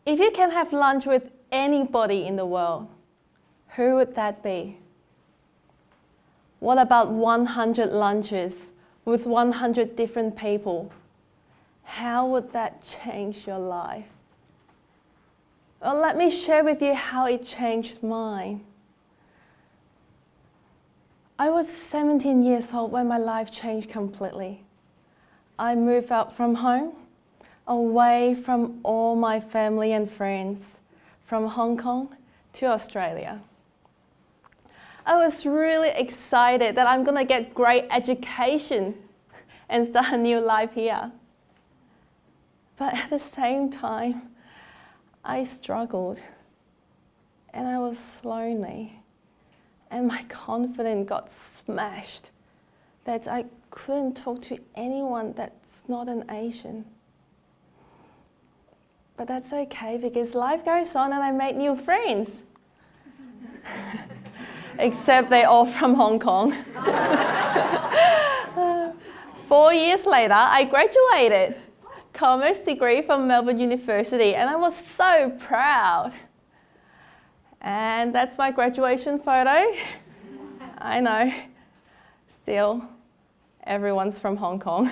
If you can have lunch with anybody in the world, who would that be? What about 100 lunches with 100 different people? How would that change your life? Well, let me share with you how it changed mine. I was 17 years old when my life changed completely. I moved out from home, away from all my family and friends, from Hong Kong to Australia. I was really excited that I'm going to get great education and start a new life here. But at the same time, I struggled and I was lonely and my confidence got smashed that I couldn't talk to anyone that's not an Asian. But that's okay because life goes on and I made new friends. Except they're all from Hong Kong. 4 years later, I graduated. Commerce degree from Melbourne University, and I was so proud. And that's my graduation photo. I know, still, everyone's from Hong Kong.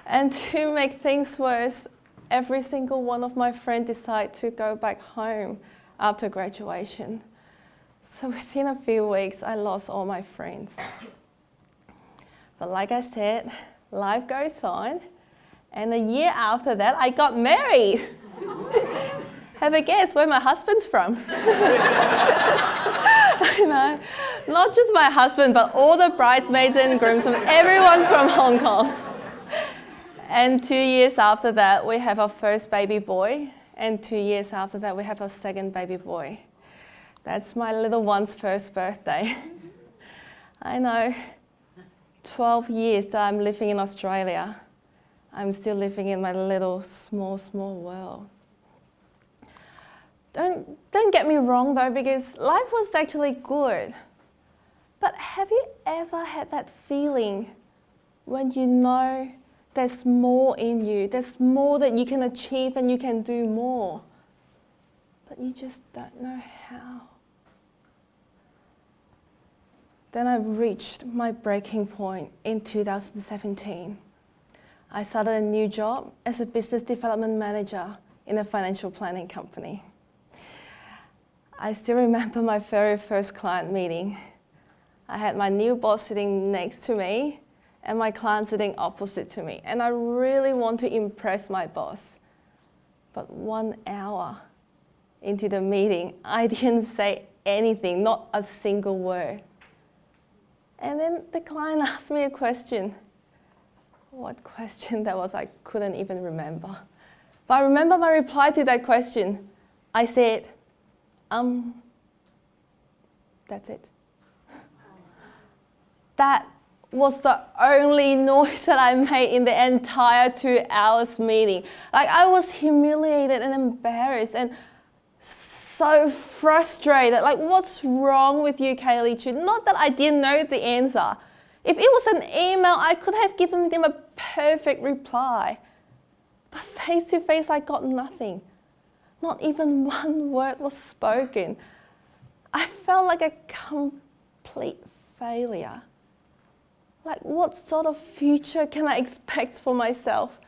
And to make things worse, every single one of my friends decided to go back home after graduation. So within a few weeks, I lost all my friends. But like I said, life goes on, and a year after that, I got married. Have a guess where my husband's from? I know, not just my husband, but all the bridesmaids and grooms, everyone's from Hong Kong. And 2 years after that, we have our first baby boy, and 2 years after that, we have our second baby boy. That's my little one's first birthday. I know. 12 years that I'm living in Australia, I'm still living in my little small world. Don't get me wrong though, because life was actually good. But have you ever had that feeling when you know there's more in you, there's more that you can achieve and you can do more, but you just don't know how? Then I reached my breaking point in 2017. I started a new job as a business development manager in a financial planning company. I still remember my very first client meeting. I had my new boss sitting next to me and my client sitting opposite to me. And I really want to impress my boss. But 1 hour into the meeting, I didn't say anything, not a single word. And then the client asked me a question. What question that was, I couldn't even remember. But I remember my reply to that question. I said, that's it. That was the only noise that I made in the entire 2 hours meeting. Like, I was humiliated and embarrassed and so frustrated. Like, what's wrong with you, Kaley? Not that I didn't know the answer. If it was an email, I could have given them a perfect reply. But face to face, I got nothing. Not even one word was spoken. I felt like a complete failure. Like, what sort of future can I expect for myself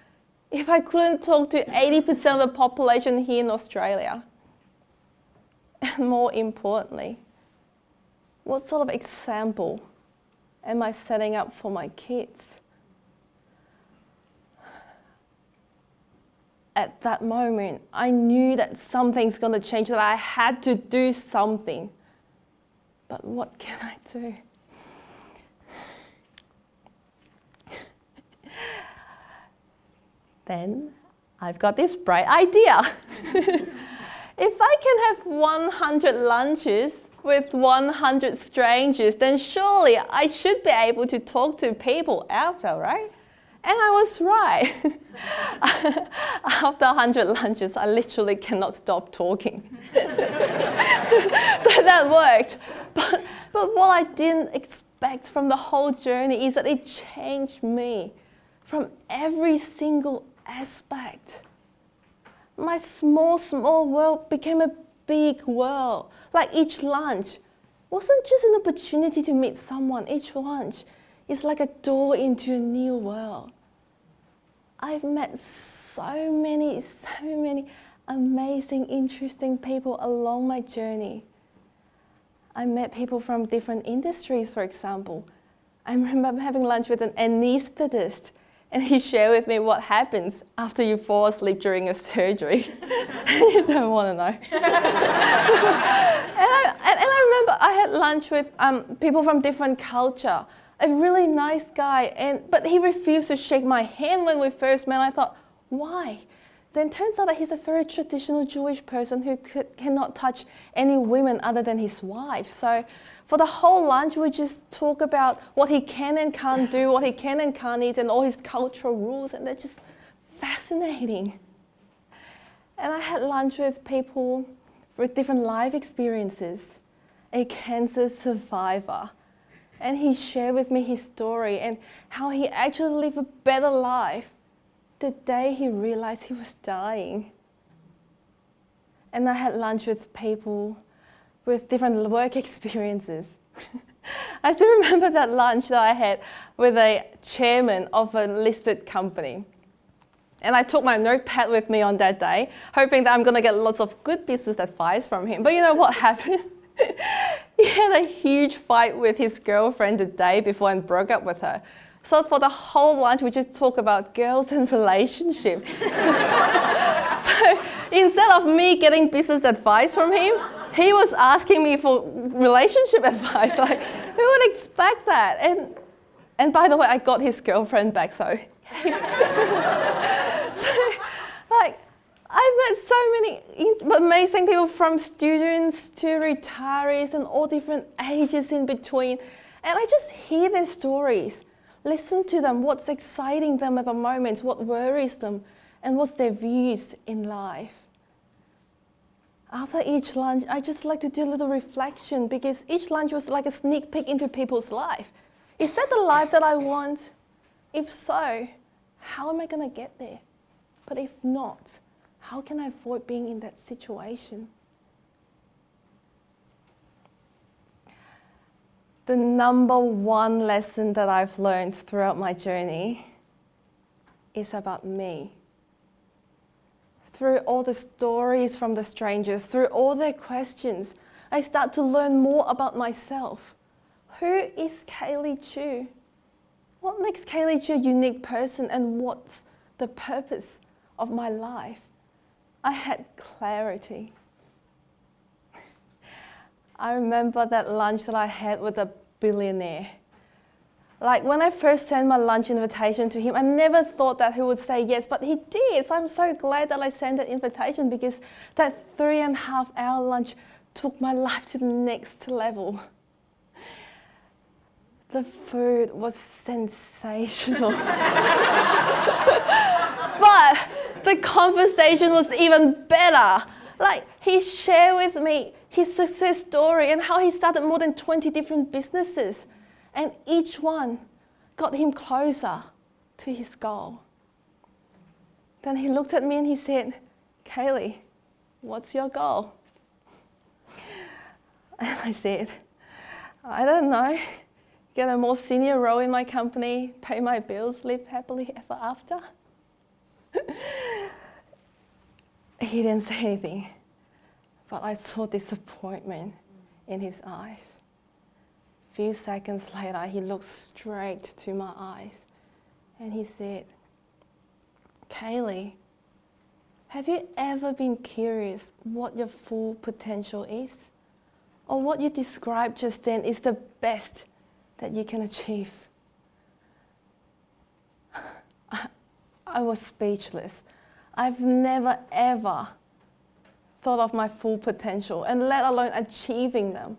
if I couldn't talk to 80% of the population here in Australia? And more importantly, what sort of example am I setting up for my kids? At that moment, I knew that something's going to change, that I had to do something. But what can I do? Then I've got this bright idea. If I can have 100 lunches with 100 strangers, then surely I should be able to talk to people after, right? And I was right. After 100 lunches, I literally cannot stop talking. So that worked. But what I didn't expect from the whole journey is that it changed me. From every single aspect. My small world became a big world. Like each lunch wasn't just an opportunity to meet someone. Each lunch is like a door into a new world. I've met so many amazing, interesting people along my journey. I met people from different industries, for example. I remember having lunch with an anesthetist, and he shared with me what happens after you fall asleep during a surgery. You don't want to know. and I remember I had lunch with people from different culture. A really nice guy, but he refused to shake my hand when we first met. I thought, why? Then it turns out that he's a very traditional Jewish person who cannot touch any women other than his wife. So for the whole lunch, we just talk about what he can and can't do, what he can and can't eat, and all his cultural rules, and they're just fascinating. And I had lunch with people with different life experiences, a cancer survivor. And he shared with me his story and how he actually lived a better life the day he realized he was dying. And I had lunch with people with different work experiences. I still remember that lunch that I had with a chairman of a listed company. And I took my notepad with me on that day, hoping that I'm going to get lots of good business advice from him. But you know what happened? He had a huge fight with his girlfriend the day before and broke up with her. So for the whole lunch, we just talk about girls and relationships. So instead of me getting business advice from him, he was asking me for relationship advice. Like, who would expect that? And by the way, I got his girlfriend back, so. I've met so many amazing people, from students to retirees and all different ages in between. And I just hear their stories, listen to them, what's exciting them at the moment, what worries them, and what's their views in life. After each lunch, I just like to do a little reflection, because each lunch was like a sneak peek into people's life. Is that the life that I want? If so, how am I going to get there? But if not, how can I avoid being in that situation? The number one lesson that I've learned throughout my journey is about me. Through all the stories from the strangers, through all their questions, I start to learn more about myself. Who is Kaley Chu? What makes Kaley Chu a unique person, and what's the purpose of my life? I had clarity. I remember that lunch that I had with a billionaire. Like, when I first sent my lunch invitation to him, I never thought that he would say yes, but he did. So I'm so glad that I sent that invitation, because that 3.5-hour lunch took my life to the next level. The food was sensational. But the conversation was even better. Like, he shared with me his success story and how he started more than 20 different businesses. And each one got him closer to his goal. Then he looked at me and he said, Kaley, what's your goal? And I said, I don't know. Get a more senior role in my company, pay my bills, live happily ever after. He didn't say anything, but I saw disappointment in his eyes. A few seconds later, he looked straight to my eyes and he said, Kaley, have you ever been curious what your full potential is? Or what you described just then is the best that you can achieve? I was speechless. I've never ever thought of my full potential, and let alone achieving them.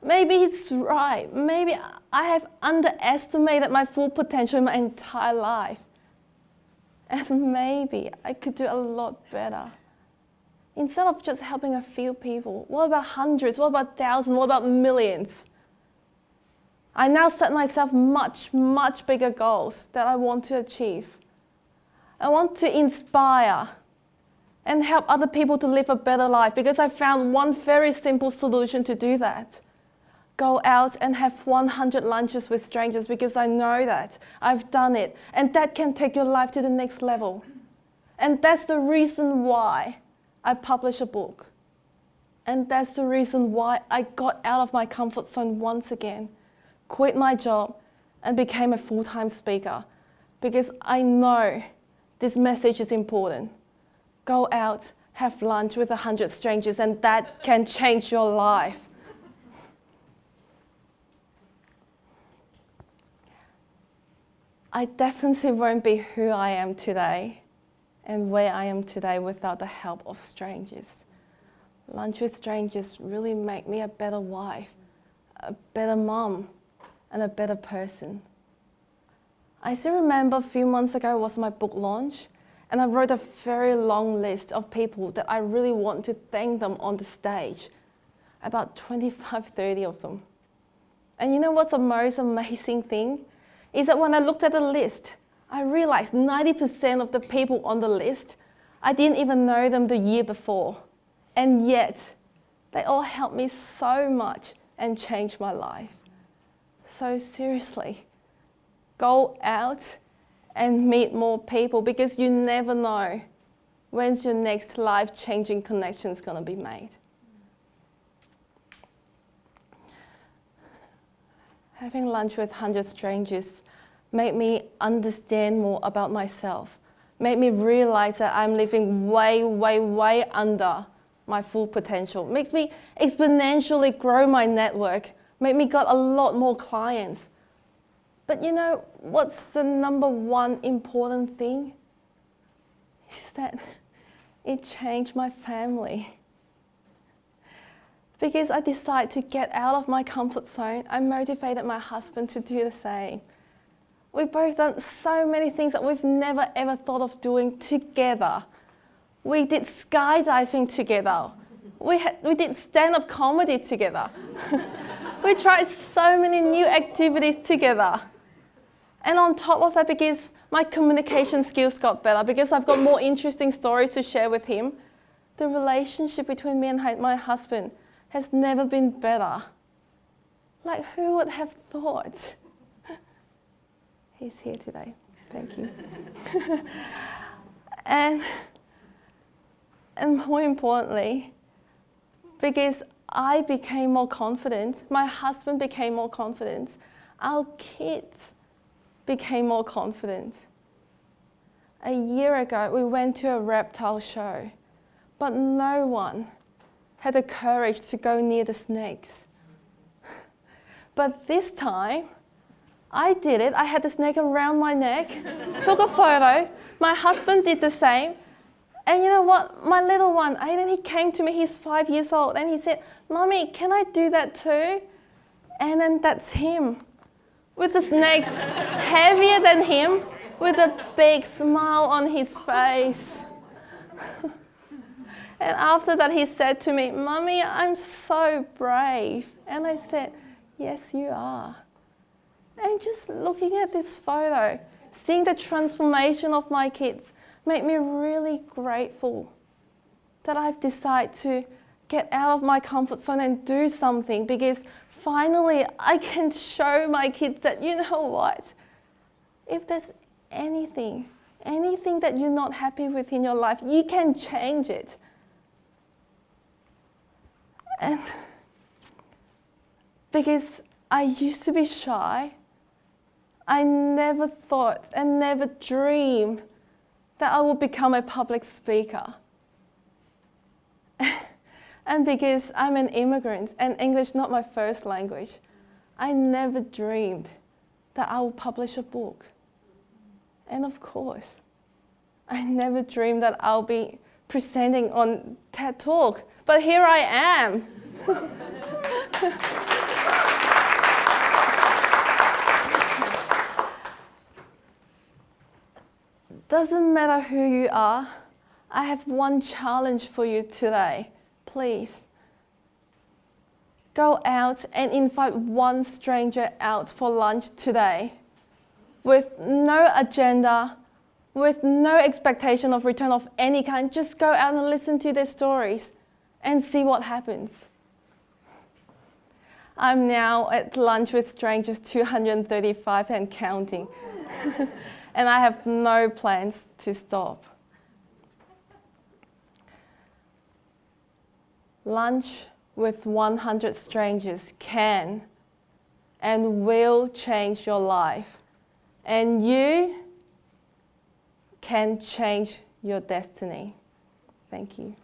Maybe it's right. Maybe I have underestimated my full potential in my entire life. And maybe I could do a lot better. Instead of just helping a few people, what about hundreds? What about thousands? What about millions? I now set myself much, much bigger goals that I want to achieve. I want to inspire and help other people to live a better life, because I found one very simple solution to do that. Go out and have 100 lunches with strangers, because I know that. I've done it. And that can take your life to the next level. And that's the reason why I publish a book. And that's the reason why I got out of my comfort zone once again, quit my job, and became a full-time speaker. Because I know this message is important. Go out, have lunch with 100 strangers, and that can change your life. I definitely won't be who I am today and where I am today without the help of strangers. Lunch with strangers really made me a better wife, a better mom, and a better person. I still remember a few months ago was my book launch, and I wrote a very long list of people that I really want to thank them on the stage, about 25, 30 of them. And you know what's the most amazing thing? Is that when I looked at the list, I realized 90% of the people on the list, I didn't even know them the year before. And yet, they all helped me so much and changed my life. So seriously, go out and meet more people, because you never know when's your next life-changing connection's gonna be made. Having lunch with 100 strangers made me understand more about myself, made me realize that I'm living way, way, way under my full potential, makes me exponentially grow my network, made me got a lot more clients. But you know what's the number one important thing? Is that it changed my family. Because I decided to get out of my comfort zone, I motivated my husband to do the same. We've both done so many things that we've never ever thought of doing together. We did skydiving together. We did stand-up comedy together. We tried so many new activities together. And on top of that, because my communication skills got better, because I've got more interesting stories to share with him, the relationship between me and my husband has never been better. Like, who would have thought? He's here today. Thank you. and more importantly, because I became more confident, my husband became more confident, our kids became more confident. A year ago, we went to a reptile show, but no one had the courage to go near the snakes. But this time, I did it. I had the snake around my neck, took a photo. My husband did the same. And you know what? My little one, Aiden, he came to me, he's 5 years old, and he said, "Mommy, can I do that too?" And then that's him, with the snakes heavier than him, with a big smile on his face. And after that, he said to me, "Mommy, I'm so brave." And I said, "Yes, you are." And just looking at this photo, seeing the transformation of my kids, made me really grateful that I've decided to get out of my comfort zone and do something, because finally I can show my kids that, you know what, if there's anything that you're not happy with in your life, you can change it. And because I used to be shy, I never thought and never dreamed that I would become a public speaker. And because I'm an immigrant and English not my first language, I never dreamed that I would publish a book. And of course, I never dreamed that I'll be presenting on TED Talk, but here I am. Doesn't matter who you are, I have one challenge for you today. Please, go out and invite one stranger out for lunch today with no agenda, with no expectation of return of any kind. Just go out and listen to their stories and see what happens. I'm now at lunch with strangers 235 and counting. And I have no plans to stop. Lunch with 100 strangers can and will change your life. And you can change your destiny. Thank you.